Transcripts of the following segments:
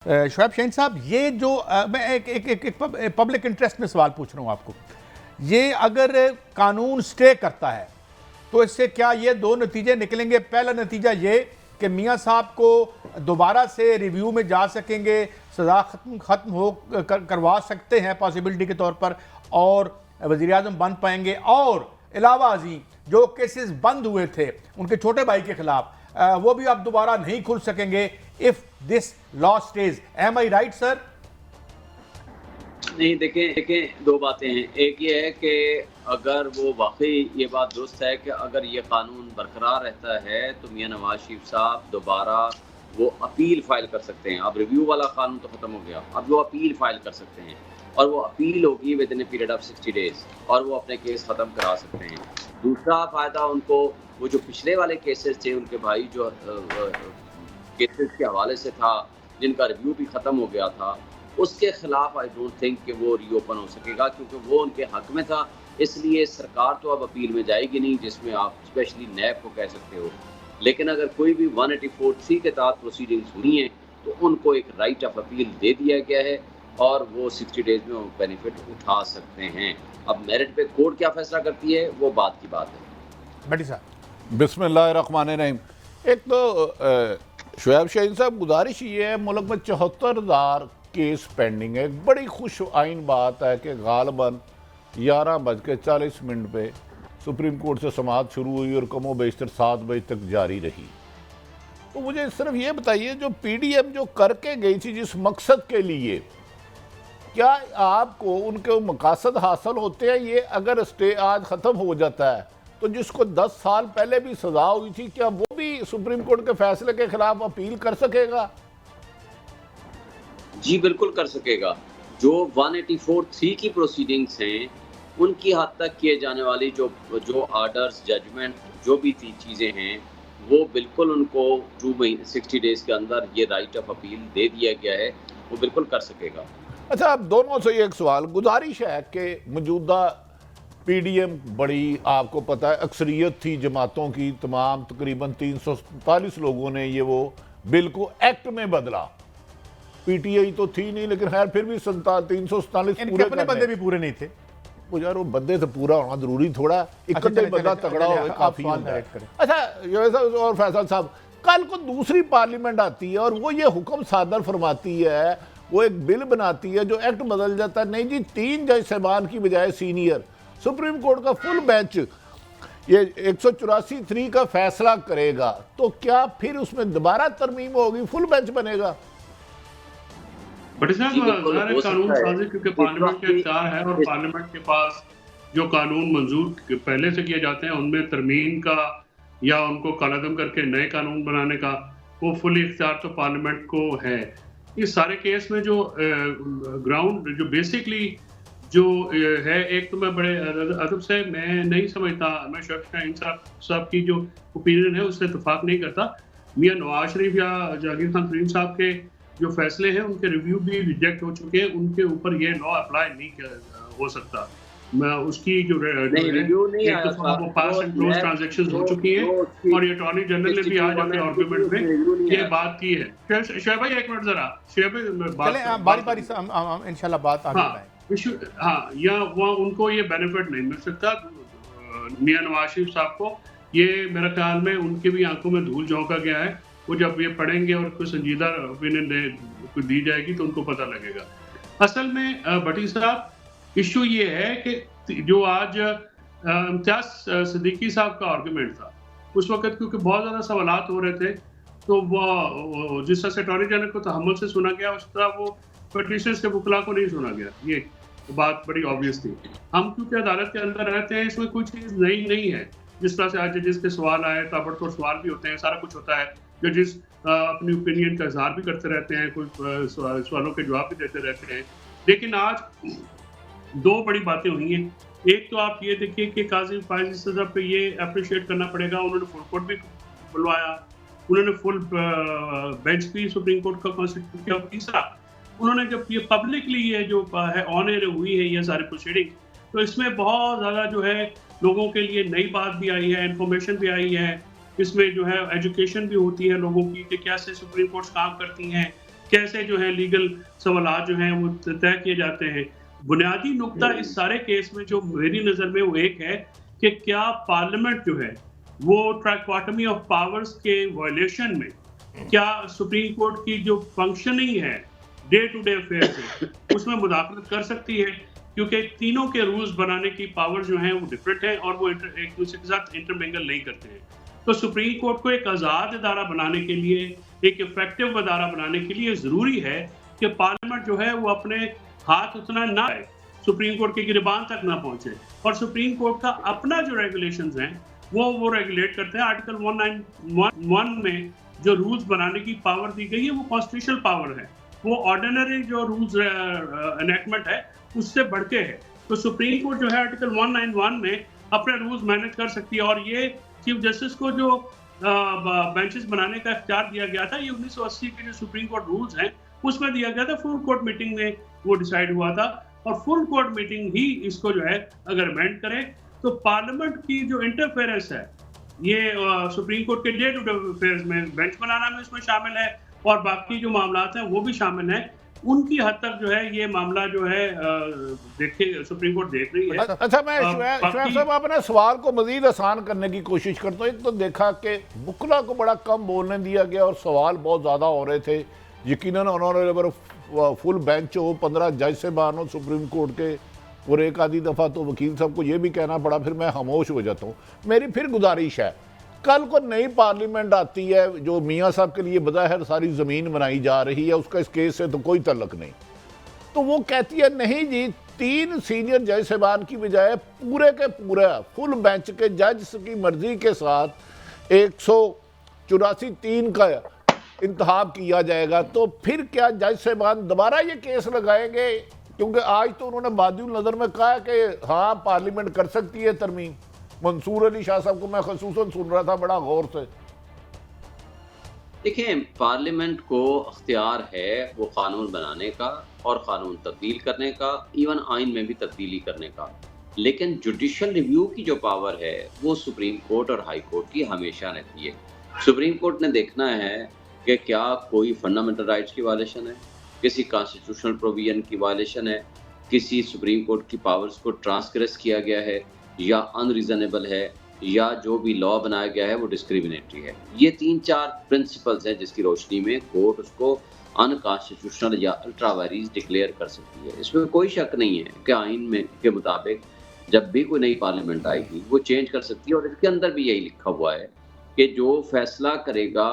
शुएब शहीन साहब, ये जो मैं एक पब्लिक इंटरेस्ट में सवाल पूछ रहा हूँ आपको। ये अगर कानून स्टे करता है तो इससे क्या ये दो नतीजे निकलेंगे? पहला नतीजा ये कि मियाँ साहब को दोबारा से रिव्यू में जा सकेंगे, सज़ा ख़त्म हो करवा सकते हैं पॉसिबिलिटी के तौर पर, और वज़ीर आज़म बन पाएंगे। और अलावा अजीम जो केसेस बंद हुए थे उनके छोटे भाई के खिलाफ, वो भी अब दोबारा नहीं खुल सकेंगे if this law stage. Am I right sir? नहीं, देखें दो बातें हैं। एक ये है कि अगर वो वाकई ये बात दुरुस्त है कि अगर ये कानून बरकरार रहता है तो मियां नवाज शरीफ साहब दोबारा वो अपील फाइल कर सकते हैं। अब रिव्यू वाला कानून तो ख़त्म हो गया, अब वो अपील फाइल कर सकते हैं और वो अपील होगी with in a period of 60 days और वो अपने केस ख़त्म करा सकते हैं। दूसरा फ़ायदा उनको, वो जो पिछले वाले केसेस थे उनके भाई जो केसेस के हवाले से था जिनका रिव्यू भी ख़त्म हो गया था, उसके खिलाफ आई डोंट थिंक कि वो रीओपन हो सकेगा क्योंकि वो उनके हक में था। इसलिए सरकार तो अब अपील में जाएगी नहीं, जिसमें आप स्पेशली नैब को कह सकते हो। लेकिन अगर कोई भी 184(3) के तहत प्रोसीडिंग्स हुई हैं तो उनको एक राइट ऑफ अपील दे दिया गया है और वो 60 डेज़ में वो बेनिफिट उठा सकते हैं। अब मेरिट पे कोर्ट क्या फैसला करती है वो बात की बात है। बड़ी साहब बिस्मिल्लाहिर्रहमानिर्रहीम। एक तो शुएब शहीन साहब, गुजारिश ये है, मुल्क में 74,000 केस पेंडिंग है। एक बड़ी खुश आइन बात है कि गालबन 11:40 पे सुप्रीम कोर्ट से समाअत शुरू हुई और कमो बेशतर 7 बजे तक जारी रही। तो मुझे सिर्फ ये बताइए, जो पीडीएम जो करके गई थी जिस मकसद के लिए, क्या आपको उनके मकासद हासिल होते हैं? ये अगर स्टे आज ख़त्म हो जाता है तो जिसको 10 साल पहले भी सजा हुई थी, क्या वो भी सुप्रीम कोर्ट के फैसले के खिलाफ अपील कर सकेगा? जी बिल्कुल कर सकेगा। जो 184(3) की प्रोसीडिंग्स हैं उनकी हद तक किए जाने वाली जो आर्डर्स, जजमेंट, जो भी चीज़ें हैं, वो बिल्कुल उनको 60 डेज़ के अंदर ये राइट ऑफ अपील दे दिया गया है, वो बिल्कुल कर सकेगा। अच्छा, अब दोनों से एक सवाल, गुजारिश है कि मौजूदा पीडीएम बड़ी, आपको पता है, अक्सरियत थी जमातों की, तमाम तकरीबन 347 लोगों ने ये वो बिल को एक्ट में बदला। पीटीआई तो थी नहीं, लेकिन खैर फिर भी 347 पूरे अपने बंदे भी पूरे नहीं थे। वो यार, वो बंदे तो पूरा होना जरूरी थोड़ा, इकट्ठे बंदा तगड़ा हो काफी होता है। अच्छा और फैसल साहब, कल को दूसरी पार्लियामेंट आती है और वो ये हुक्म सादर फरमाती है, वो एक बिल बनाती है जो एक्ट बदल जाता है। नहीं जी, 3 जज साहबान की बजाय सीनियर सुप्रीम कोर्ट का फुल बेंच ये 184(3) का फैसला करेगा, तो क्या फिर उसमें दोबारा तरमीम होगी, फुल बेंच बनेगा? बट साहब, कानून साजी क्योंकि पार्लियामेंट के इख्तियार है और पार्लियामेंट के पास जो कानून मंजूर पहले से किए जाते हैं उनमें तरमीम का या उनको कलअदम करके नए कानून बनाने का वो फुल इख्तियार तो पार्लियामेंट को है। इस सारे केस में जो ग्राउंड जो बेसिकली जो है, एक तो मैं बड़े अदब से मैं नहीं समझता, मैं शुएब शहीन साहब की जो ओपिनियन है उससे इत्तेफाक नहीं करता। मियां नवाज शरीफ या जहांगीर खान तरीन साहब के जो फैसले हैं उनके रिव्यू भी रिजेक्ट हो चुके हैं, उनके ऊपर ये लॉ अप्लाई नहीं हो सकता। मैं उसकी जो रिव्यू नहीं आया था, वो पास एंड क्लोज ट्रांजैक्शंस हो चुकी हैं और ये अटॉर्नी जनरल ने भी आज अपने आर्गुमेंट में ये बात की है। शुएब भाई एक मिनट जरा, शुएब बारी इंशाल्लाह बात आगे बढ़ाएं। हाँ, या वो उनको ये बेनिफिट नहीं मिल सकता मियां नवाज शरीफ साहब को। ये मेरे ख्याल में उनकी भी आंखों में धूल झोंका गया है। वो जब ये पढ़ेंगे और कोई संजीदा ओपिनियन दी जाएगी तो उनको पता लगेगा। असल में भट्टी साहब, इशू ये है कि जो आज इम्तियाज सिद्दीकी साहब का आर्गुमेंट था, उस वक्त क्योंकि बहुत ज़्यादा सवालात हो रहे थे तो वो जिस तरह से अटॉर्नी जनरल को तहम्मुल से सुना गया, उस तरह वो पेटिशनर्स के वकला को नहीं सुना गया। ये बात बड़ी ऑब्वियस थी। हम क्योंकि अदालत के अंदर रहते हैं, इसमें कोई चीज़ नई नहीं है। जिस तरह से आज जजेस के सवाल आए, ताबड़तोड़ सवाल भी होते हैं, सारा कुछ होता है। जजेस अपनी ओपिनियन का इजहार भी करते रहते हैं, कुछ सवालों के जवाब भी देते रहते हैं। लेकिन आज 2 बड़ी बातें हुई हैं। एक तो आप ये देखिए कि काजी फायज साहब पे ये अप्रिशिएट करना पड़ेगा, उन्होंने फुल कोर्ट भी बुलवाया, उन्होंने फुल बेंच भी सुप्रीम कोर्ट का कॉन्स्टिट्यूट किया। तीसरा, उन्होंने जब ये पब्लिकली ये जो है ऑन एयर हुई है ये सारी प्रोसीडिंग, तो इसमें बहुत ज़्यादा जो है लोगों के लिए नई बात भी आई है, इन्फॉर्मेशन भी आई है। इसमें जो है एजुकेशन भी होती है लोगों की कि कैसे सुप्रीम कोर्ट्स काम करती हैं, कैसे जो है लीगल सवालात जो हैं वो तय किए जाते हैं। बुनियादी नुक्ता इस सारे केस में जो मेरी नज़र में वो एक है कि क्या पार्लियामेंट जो है वो ट्राइकोटमी ऑफ पावर्स के वायलेशन में क्या सुप्रीम कोर्ट की जो फंक्शनिंग है डे टू डे अफेयर से उसमें मुदाखलत कर सकती है, क्योंकि तीनों के रूल्स बनाने की पावर जो है वो डिफरेंट है और वो एक दूसरे के साथ इंटरमिंगल नहीं करते हैं। तो सुप्रीम कोर्ट को एक आज़ाद इदारा बनाने के लिए, एक इफेक्टिव इदारा बनाने के लिए ज़रूरी है कि पार्लियामेंट जो है वो अपने हाथ उतना ना आए, सुप्रीम कोर्ट के गिरबान तक ना पहुंचे। और सुप्रीम कोर्ट का अपना जो रेगुलेशंस हैं वो रेगुलेट करते हैं। आर्टिकल 191 में जो रूल्स बनाने की पावर दी गई है वो कॉन्स्टिट्यूशनल पावर है, वो ऑर्डिनरी जो रूल्स एनेक्टमेंट है उससे बढ़ के है। तो सुप्रीम कोर्ट जो है आर्टिकल 191 में अपने रूल्स मैनेज कर सकती है। और ये चीफ जस्टिस को जो बेंचेस बनाने का इख्तियार दिया गया था, ये 1980 के जो सुप्रीम कोर्ट रूल्स हैं उसमें दिया गया था, फुल कोर्ट मीटिंग में वो डिसाइड हुआ था। और फुल कोर्ट मीटिंग ही इसको जो है अगर अमेंड करे तो पार्लियामेंट की जो इंटरफेरेंस है ये सुप्रीम कोर्ट के डे टू डे अफेयर्स में बेंच बनाना में उसमें शामिल है और बाकी जो मामलात हैं वो भी शामिल हैं। उनकी हद तक जो है ये मामला जो है देखे सुप्रीम कोर्ट देख रही है। अच्छा, मैं शुएब साहब अपने सवाल को मजीद आसान करने की कोशिश करता हूँ। एक तो देखा कि वकला को बड़ा कम बोलने दिया गया और सवाल बहुत ज़्यादा हो रहे थे। यकीनन उन्होंने फुल बेंच हो, 15 जज से बाहर हो सुप्रीम कोर्ट के, और एक आधी दफ़ा तो वकील साहब को ये भी कहना पड़ा, फिर मैं खामोश हो जाता हूँ। मेरी फिर गुजारिश है, कल को नई पार्लियामेंट आती है जो मियाँ साहब के लिए बज़ाहिर सारी ज़मीन बनाई जा रही है, उसका इस केस से तो कोई तल्लक नहीं, तो वो कहती है नहीं जी 3 सीनियर जज साहबान की बजाय पूरे के पूरा फुल बेंच के जज की मर्जी के साथ 184-3 का इंतखाब किया जाएगा। तो फिर क्या जज साहबान दोबारा ये केस लगाएंगे? क्योंकि आज तो उन्होंने बादिउल नज़र में कहा कि हाँ पार्लियामेंट कर सकती है तरमीम। मंसूर अली शाह साहब को मैं खसूसन सुन रहा था बड़ा गौर से। देखिए, पार्लियामेंट को अख्तियार है वो कानून बनाने का और कानून तब्दील करने का, इवन आइन में भी तब्दीली करने का, लेकिन जुडिशल रिव्यू की जो पावर है वो सुप्रीम कोर्ट और हाई कोर्ट की हमेशा रहती है। सुप्रीम कोर्ट ने देखना है कि क्या कोई फंडामेंटल राइट्स की वायलेशन है, किसी कॉन्स्टिट्यूशनल प्रोविजन की वायलेशन है, किसी सुप्रीम कोर्ट की पावर्स को ट्रांसग्रेस किया गया है या अनरीजनेबल है, या जो भी लॉ बनाया गया है वो डिस्क्रिमिनेटरी है। ये 3-4 प्रिंसिपल्स हैं जिसकी रोशनी में कोर्ट उसको अनकॉन्स्टिट्यूशनल या अल्ट्रा वायरीज डिक्लेयर कर सकती है। इसमें कोई शक नहीं है कि आइन में के मुताबिक जब भी कोई नई पार्लियामेंट आएगी वो चेंज कर सकती है। और इसके अंदर भी यही लिखा हुआ है कि जो फैसला करेगा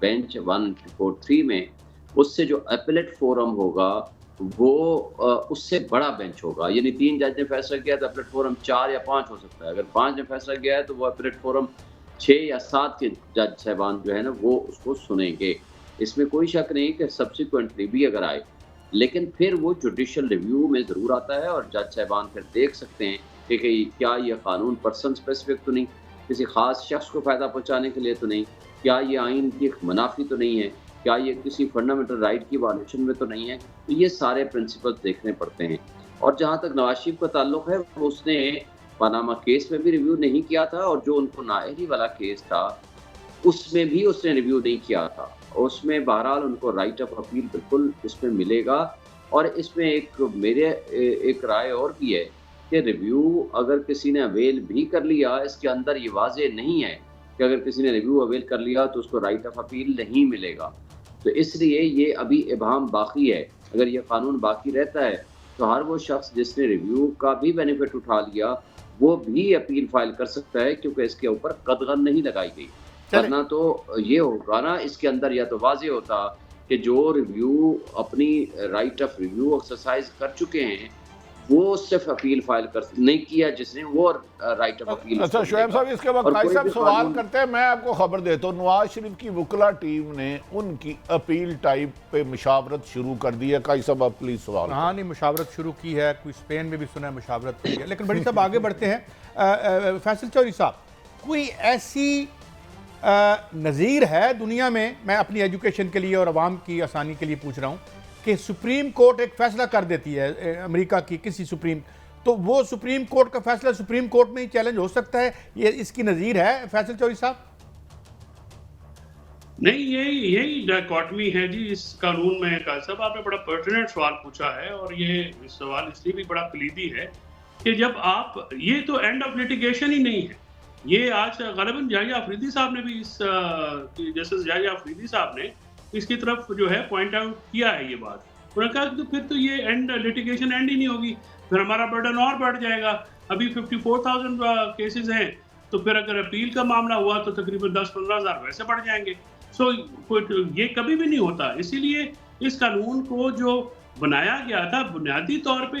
बेंच 143 में, उससे जो अपीलेट फोरम होगा वो उससे बड़ा बेंच होगा। यानी 3 जज ने फैसला किया तो अपीलेट फोरम 4 या 5 हो सकता है। अगर 5 ने फैसला किया है तो वो अपीलेट फोरम 6 या 7 के जज साहबान जो है ना वो उसको सुनेंगे। इसमें कोई शक नहीं कि सब्सिक्वेंटली भी अगर आए, लेकिन फिर वो जुडिशल रिव्यू में ज़रूर आता है और जज साहबान फिर देख सकते हैं कि क्या ये कानून पर्सन स्पेसिफिक तो नहीं, किसी ख़ास शख्स को फ़ायदा पहुँचाने के लिए तो नहीं, क्या ये आइन की मुनाफी तो नहीं है, क्या ये किसी फंडामेंटल राइट की वायलेशन में तो नहीं है। तो ये सारे प्रिंसिपल्स देखने पड़ते हैं। और जहाँ तक नवाज शरीफ का ताल्लुक है, वो उसने पनामा केस में भी रिव्यू नहीं किया था और जो उनको नाअहली वाला केस था उसमें भी उसने रिव्यू नहीं किया था। उसमें बहरहाल उनको राइट ऑफ अपील बिल्कुल इसमें मिलेगा। और इसमें एक राय और भी है कि रिव्यू अगर किसी ने अवेल भी कर लिया, इसके अंदर ये वाजे नहीं है कि अगर किसी ने रिव्यू अवेल कर लिया तो उसको राइट ऑफ अपील नहीं मिलेगा। तो इसलिए ये अभी इबाहम बाकी है। अगर ये कानून बाकी रहता है तो हर वो शख्स जिसने रिव्यू का भी बेनिफिट उठा लिया वो भी अपील फाइल कर सकता है, क्योंकि इसके ऊपर कदगन नहीं लगाई गई। वरना तो ये होगा ना, इसके अंदर या तो वाजे होता कि जो रिव्यू अपनी राइट ऑफ रिव्यू एक्सरसाइज कर चुके हैं वो सिर्फ अपील फाइल कर नहीं किया जिसने, वो राइट ऑफ अपील। अच्छा शुएब साहब, इसके बाद भाई साहब सवाल करते हैं, मैं आपको खबर देता हूँ नवाज शरीफ की वकला टीम ने उनकी अपील टाइप पे मुशावरत शुरू कर दी है। काई साहब आप प्लीज सवाल। हाँ नहीं, मुशावरत शुरू की है, कोई स्पेन में भी सुना है मुशावरत की है। लेकिन बड़ी साहब आगे बढ़ते हैं। फैसल चौधरी साहब, कोई ऐसी नज़ीर है दुनिया में, मैं अपनी एजुकेशन के लिए और आवाम की आसानी के लिए पूछ रहा हूँ, कि सुप्रीम कोर्ट एक फैसला कर देती है अमेरिका की किसी सुप्रीम, तो वो सुप्रीम कोर्ट का फैसला सुप्रीम कोर्ट में ही चैलेंज हो सकता है? ये इसकी नज़ीर है फैसल चौधरी साहब? नहीं, यही डायकॉटमी है जी इस कानून में। काज़ी साहब, आपने बड़ा पर्टिनेंट सवाल पूछा है, और ये सवाल इसलिए भी बड़ा कलीदी है कि जब आप, ये तो एंड ऑफ लिटिगेशन ही नहीं है। ये आज ग़ालिबन जाहिया अफरीदी साहब ने भी जस्टिस जाहिया अफरीदी साहब ने इसकी तरफ जो है पॉइंट आउट किया है ये बात। उन्होंने कहा कि तो फिर तो ये लिटिगेशन एंड ही नहीं होगी, फिर हमारा बर्डन और बढ़ जाएगा। अभी 54,000 केसेस हैं, तो फिर अगर अपील का मामला हुआ तो तकरीबन 10-15 हज़ार वैसे बढ़ जाएंगे। सो ये कभी भी नहीं होता। इसीलिए इस कानून को जो बनाया गया था बुनियादी तौर पे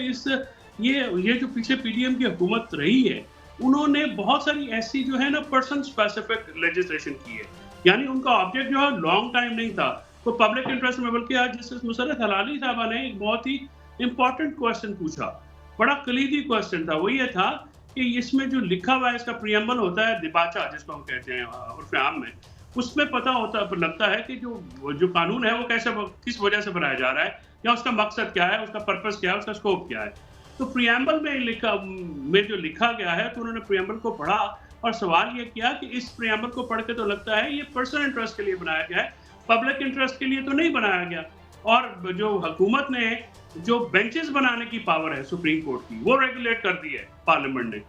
ये जो पीछे पीडीएम की हुकूमत रही है, उन्होंने बहुत सारी ऐसी जो है ना पर्सन स्पेसिफिक लेजिस्लेशन की है। यानी उनका ऑब्जेक्ट जो है लॉन्ग टाइम नहीं था, तो पब्लिक इंटरेस्ट में, बल्कि आज जस्टिस मुशर्रत हलाली साहबा ने एक बहुत ही इंपॉर्टेंट क्वेश्चन पूछा, बड़ा कलीदी क्वेश्चन था। वो ये था कि इसमें जो लिखा हुआ है, इसका प्रियम्बल होता है दिबाचा जिसको हम कहते हैं उर्फ आम में, उसमें लगता है कि जो कानून है वो किस वजह से बनाया जा रहा है, या उसका मकसद क्या है, उसका पर्पस क्या है, उसका स्कोप क्या है। तो प्रियम्बल में जो लिखा गया है, तो उन्होंने प्रियम्बल को पढ़ा और सवाल ये किया कि इस प्रियम्बल को पढ़ के तो लगता है ये पर्सनल इंटरेस्ट के लिए बनाया गया है, पब्लिक इंटरेस्ट के लिए तो नहीं बनाया गया। और जो हुकूमत ने जो बेंचेस बनाने की पावर है सुप्रीम कोर्ट की, वो रेगुलेट कर दी है पार्लियामेंट ने।